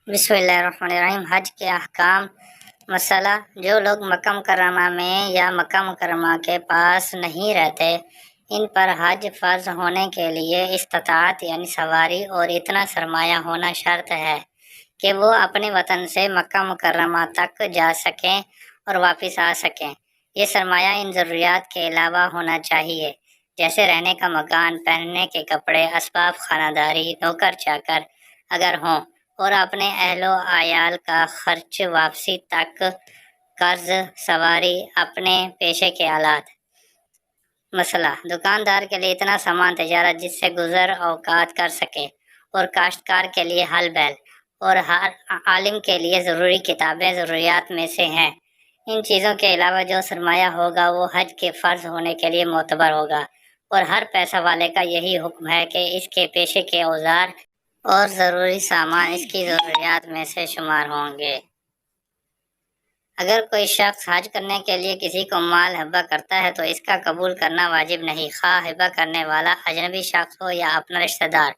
بسم اللہ الرحمن الرحیم۔ حج کے احکام۔ مسئلہ: جو لوگ مکہ مکرمہ میں یا مکہ مکرمہ کے پاس نہیں رہتے، ان پر حج فرض ہونے کے لیے استطاعت یعنی سواری اور اتنا سرمایہ ہونا شرط ہے کہ وہ اپنے وطن سے مکہ مکرمہ تک جا سکیں اور واپس آ سکیں۔ یہ سرمایہ ان ضروریات کے علاوہ ہونا چاہیے، جیسے رہنے کا مکان، پہننے کے کپڑے، اسباب خانہ داری، نوکر چاکر اگر ہوں، اور اپنے اہل و عیال کا خرچ، واپسی تک قرض، سواری، اپنے پیشے کے آلات۔ مسئلہ: دکاندار کے لیے اتنا سامان تجارت جس سے گزر اوقات کر سکے، اور کاشتکار کے لیے ہل بیل، اور ہر عالم کے لیے ضروری کتابیں ضروریات میں سے ہیں۔ ان چیزوں کے علاوہ جو سرمایہ ہوگا وہ حج کے فرض ہونے کے لیے معتبر ہوگا، اور ہر پیسہ والے کا یہی حکم ہے کہ اس کے پیشے کے اوزار اور ضروری سامان اس کی ضروریات میں سے شمار ہوں گے۔ اگر کوئی شخص حج کرنے کے لیے کسی کو مال ہبہ کرتا ہے تو اس کا قبول کرنا واجب نہیں، خواہ ہبہ کرنے والا اجنبی شخص ہو یا اپنا رشتہ دار،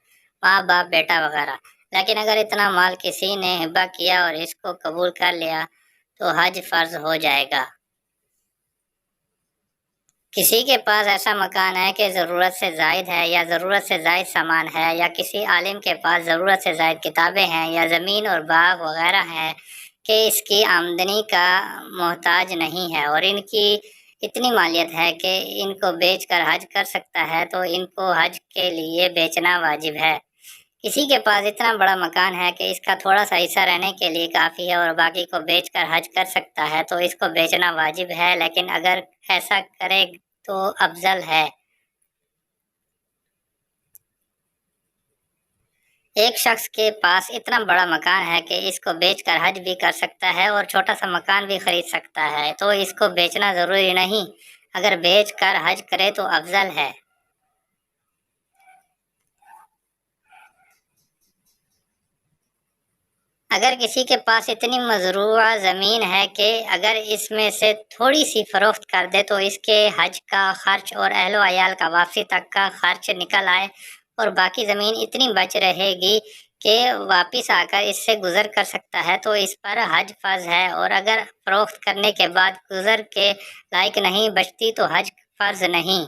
ماں باپ، بیٹا وغیرہ۔ لیکن اگر اتنا مال کسی نے ہبہ کیا اور اس کو قبول کر لیا تو حج فرض ہو جائے گا۔ کسی کے پاس ایسا مکان ہے کہ ضرورت سے زائد ہے، یا ضرورت سے زائد سامان ہے، یا کسی عالم کے پاس ضرورت سے زائد کتابیں ہیں، یا زمین اور باغ وغیرہ ہیں کہ اس کی آمدنی کا محتاج نہیں ہے، اور ان کی اتنی مالیت ہے کہ ان کو بیچ کر حج کر سکتا ہے، تو ان کو حج کے لیے بیچنا واجب ہے۔ کسی کے پاس اتنا بڑا مکان ہے کہ اس کا تھوڑا سا حصہ رہنے کے لیے کافی ہے اور باقی کو بیچ کر حج کر سکتا ہے، تو اس کو بیچنا واجب ہے، لیکن اگر ایسا کرے تو افضل ہے۔ ایک شخص کے پاس اتنا بڑا مکان ہے کہ اس کو بیچ کر حج بھی کر سکتا ہے اور چھوٹا سا مکان بھی خرید سکتا ہے، تو اس کو بیچنا ضروری نہیں، اگر بیچ کر حج کرے تو افضل ہے۔ اگر کسی کے پاس اتنی مزروعہ زمین ہے کہ اگر اس میں سے تھوڑی سی فروخت کر دے تو اس کے حج کا خرچ اور اہل و عیال کا واپسی تک کا خرچ نکل آئے، اور باقی زمین اتنی بچ رہے گی کہ واپس آ کر اس سے گزر کر سکتا ہے، تو اس پر حج فرض ہے، اور اگر فروخت کرنے کے بعد گزر کے لائق نہیں بچتی تو حج فرض نہیں۔